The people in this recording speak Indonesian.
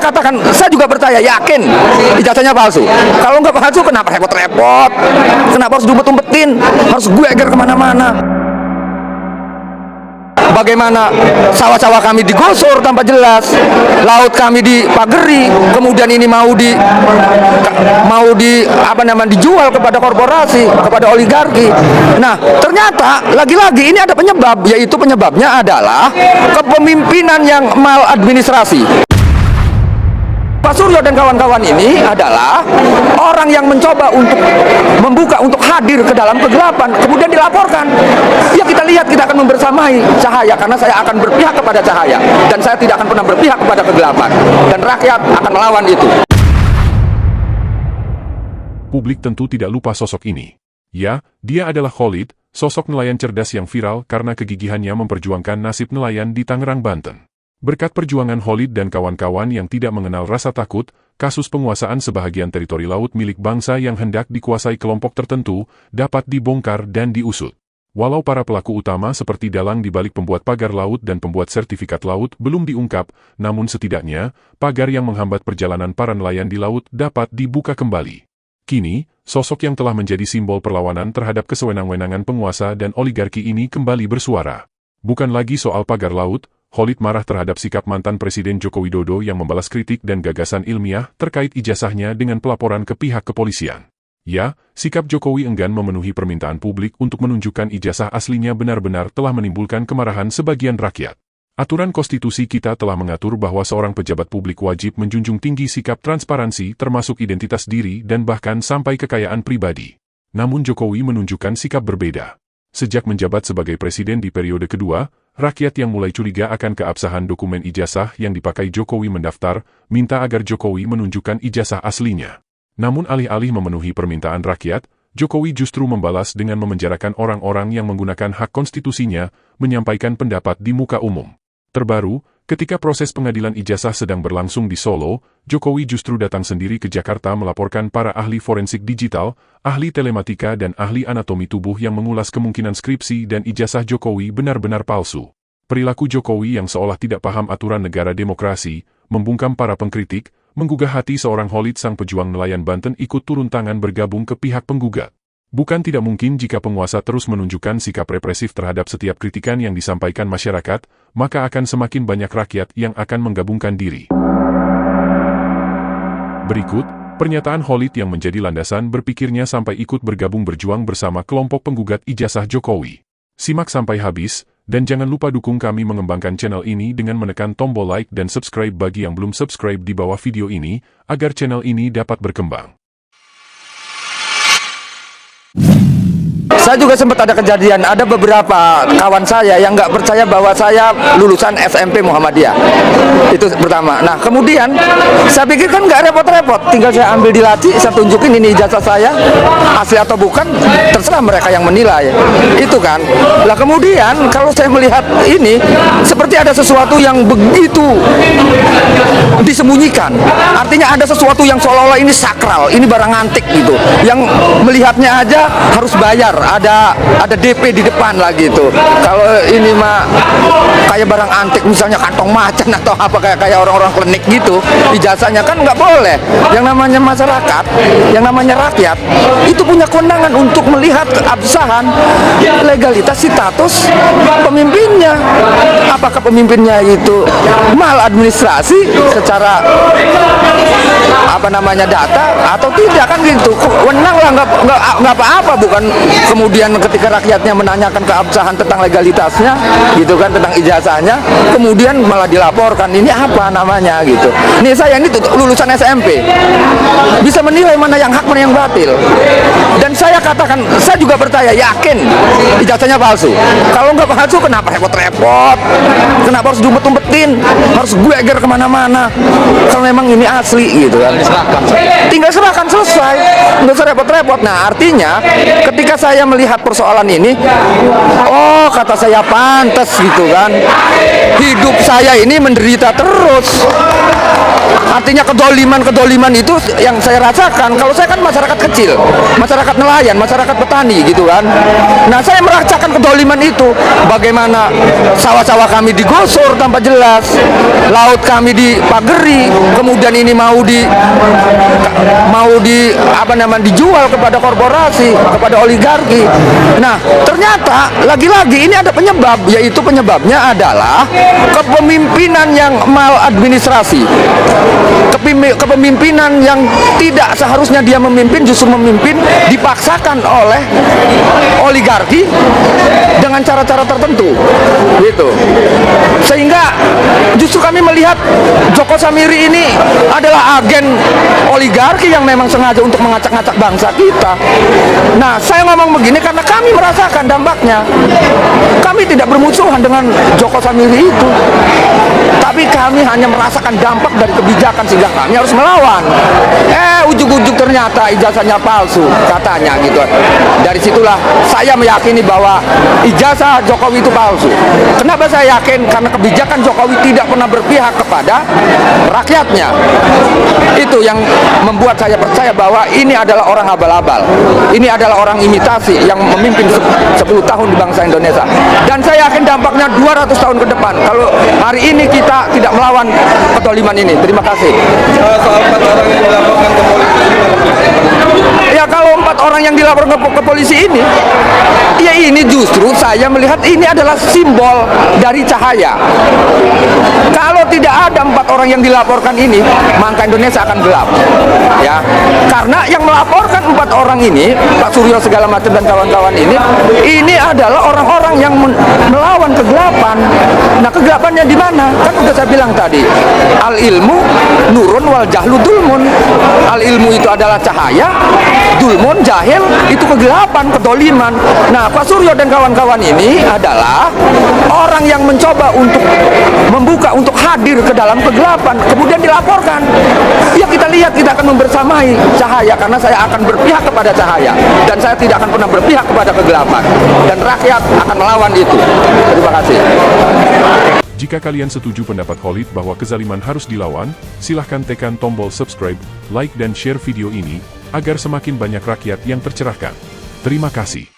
katakan, saya juga percaya, yakin ijazahnya palsu. Kalau nggak palsu, kenapa repot-repot? Kenapa harus diumpet-umpetin? Harus gue eger kemana-mana? Bagaimana sawah-sawah kami digosor tanpa jelas, laut kami dipageri, kemudian ini mau dijual kepada korporasi, kepada oligarki. Nah, ternyata lagi-lagi ini ada penyebab, yaitu penyebabnya adalah kepemimpinan yang maladministrasi. Pak Suryo dan kawan-kawan ini adalah orang yang mencoba untuk membuka, untuk hadir ke dalam kegelapan, kemudian dilaporkan. Ya kita lihat, kita akan membersamai cahaya, karena saya akan berpihak kepada cahaya, dan saya tidak akan pernah berpihak kepada kegelapan, dan rakyat akan melawan itu. Publik tentu tidak lupa sosok ini. Ya, dia adalah Khalid, sosok nelayan cerdas yang viral karena kegigihannya memperjuangkan nasib nelayan di Tangerang, Banten. Berkat perjuangan Khalid dan kawan-kawan yang tidak mengenal rasa takut, kasus penguasaan sebahagian teritori laut milik bangsa yang hendak dikuasai kelompok tertentu dapat dibongkar dan diusut. Walau para pelaku utama seperti dalang di balik pembuat pagar laut dan pembuat sertifikat laut belum diungkap, namun setidaknya, pagar yang menghambat perjalanan para nelayan di laut dapat dibuka kembali. Kini, sosok yang telah menjadi simbol perlawanan terhadap kesewenang-wenangan penguasa dan oligarki ini kembali bersuara. Bukan lagi soal pagar laut, Khalid marah terhadap sikap mantan Presiden Joko Widodo yang membalas kritik dan gagasan ilmiah terkait ijazahnya dengan pelaporan ke pihak kepolisian. Ya, sikap Jokowi enggan memenuhi permintaan publik untuk menunjukkan ijazah aslinya benar-benar telah menimbulkan kemarahan sebagian rakyat. Aturan konstitusi kita telah mengatur bahwa seorang pejabat publik wajib menjunjung tinggi sikap transparansi termasuk identitas diri dan bahkan sampai kekayaan pribadi. Namun Jokowi menunjukkan sikap berbeda. Sejak menjabat sebagai presiden di periode kedua, rakyat yang mulai curiga akan keabsahan dokumen ijazah yang dipakai Jokowi mendaftar, minta agar Jokowi menunjukkan ijazah aslinya. Namun alih-alih memenuhi permintaan rakyat, Jokowi justru membalas dengan memenjarakan orang-orang yang menggunakan hak konstitusinya, menyampaikan pendapat di muka umum. Terbaru, ketika proses pengadilan ijazah sedang berlangsung di Solo, Jokowi justru datang sendiri ke Jakarta melaporkan para ahli forensik digital, ahli telematika dan ahli anatomi tubuh yang mengulas kemungkinan skripsi dan ijazah Jokowi benar-benar palsu. Perilaku Jokowi yang seolah tidak paham aturan negara demokrasi, membungkam para pengkritik, menggugah hati seorang Khalid sang pejuang nelayan Banten ikut turun tangan bergabung ke pihak penggugat. Bukan tidak mungkin jika penguasa terus menunjukkan sikap represif terhadap setiap kritikan yang disampaikan masyarakat, maka akan semakin banyak rakyat yang akan menggabungkan diri. Berikut, pernyataan Khalid yang menjadi landasan berpikirnya sampai ikut bergabung berjuang bersama kelompok penggugat ijazah Jokowi. Simak sampai habis, dan jangan lupa dukung kami mengembangkan channel ini dengan menekan tombol like dan subscribe bagi yang belum subscribe di bawah video ini, agar channel ini dapat berkembang. Saya juga sempat ada kejadian, ada beberapa kawan saya yang nggak percaya bahwa saya lulusan SMP Muhammadiyah. Itu pertama. Nah, kemudian saya pikir kan nggak repot-repot, tinggal saya ambil di laci, saya tunjukin ini ijazah saya, asli atau bukan, terserah mereka yang menilai. Itu kan. Lah kemudian kalau saya melihat ini, seperti ada sesuatu yang begitu disembunyikan. Artinya ada sesuatu yang seolah-olah ini sakral, ini barang antik gitu. Yang melihatnya aja harus bayar. Ada DP di depan lah gitu. Kalau ini mah kayak barang antik, misalnya kantong macan atau apa kayak orang-orang klinik gitu, ijazahnya kan nggak boleh. Yang namanya masyarakat, yang namanya rakyat, itu punya kewenangan untuk melihat keabsahan, legalitas, status pemimpinnya. Apakah pemimpinnya itu maladministrasi secara data atau tidak kan gitu. Kewenang lah, nggak apa-apa, bukan kemudian ketika rakyatnya menanyakan keabsahan tentang legalitasnya gitu kan, tentang ijazahnya, kemudian malah dilaporkan ini apa namanya gitu. Nih saya ini lulusan SMP, bisa menilai mana yang hak mana yang batil, dan saya katakan, saya juga percaya, yakin ijazahnya palsu. Kalau nggak palsu, kenapa repot-repot? Kenapa harus diumpet-umpetin? Harus gue eger kemana-mana? Kalau memang ini asli gitu kan, tinggal serahkan, selesai, nggak usah repot-repot. Nah, artinya ketika saya melihat persoalan ini, oh kata saya pantas gitu kan, hidup saya ini menderita terus. Artinya kedoliman itu yang saya rasakan. Kalau saya kan masyarakat kecil, masyarakat nelayan, masyarakat petani gitu kan. Nah, saya merasakan kedoliman itu. Bagaimana sawah-sawah kami digosor tanpa jelas, laut kami dipageri, kemudian ini mau dijual kepada korporasi, kepada oligarki. Nah, ternyata lagi-lagi ini ada penyebab, yaitu penyebabnya adalah kepemimpinan yang maladministrasi. Kepemimpinan yang tidak seharusnya dia memimpin, justru memimpin dipaksakan oleh oligarki dengan cara-cara tertentu gitu. Sehingga justru kami melihat Joko Samiri ini adalah agen oligarki yang memang sengaja untuk mengacak-ngacak bangsa kita. Nah, saya ngomong begini karena kami merasakan dampaknya. Kami tidak bermusuhan dengan Joko Samiri itu, tapi kami hanya merasakan dampak dari kebijakan sehingga kami harus melawan. Ujug-ujug ternyata ijazahnya palsu katanya gitu. Dari situlah saya meyakini bahwa ijazah Jokowi itu palsu. Kenapa saya yakin? Karena kebijakan Jokowi tidak pernah berpihak kepada rakyatnya. Itu yang membuat saya percaya bahwa ini adalah orang abal-abal. Ini adalah orang imitasi yang memimpin 10 tahun di bangsa Indonesia. Dan saya yakin dampaknya 200 tahun ke depan kalau hari ini kita tidak melawan kedoliman ini. Terima kasih. Soal 4 orang yang dilaporkan ke polisi. Ya, kalau 4 orang yang dilaporkan ke polisi ini, ya ini justru saya melihat ini adalah simbol dari cahaya. Kalau tidak ada 4 orang yang dilaporkan ini, maka Indonesia akan gelap. Ya, karena yang melaporkan 4 orang ini, Pak Suryo segala macam dan kawan-kawan ini adalah orang-orang yang melawan kegelapan. Nah, kegelapannya di mana? Kan udah saya bilang tadi, al ilmu nurun wal jahlu dulmun. Al ilmu itu adalah cahaya, dulmun jahil itu kegelapan, kedoliman. Nah, Pak Suryo dan kawan-kawan ini adalah orang yang mencoba untuk membuka, untuk hadir ke dalam kegelapan, kemudian dilaporkan. Ya, kita lihat, kita akan membersamai cahaya karena saya akan berpihak kepada cahaya dan saya tidak akan pernah berpihak kepada kegelapan, dan rakyat akan melawan itu. Terima kasih. Jika kalian setuju pendapat Khalid bahwa kezaliman harus dilawan, silahkan tekan tombol subscribe, like dan share video ini, agar semakin banyak rakyat yang tercerahkan. Terima kasih.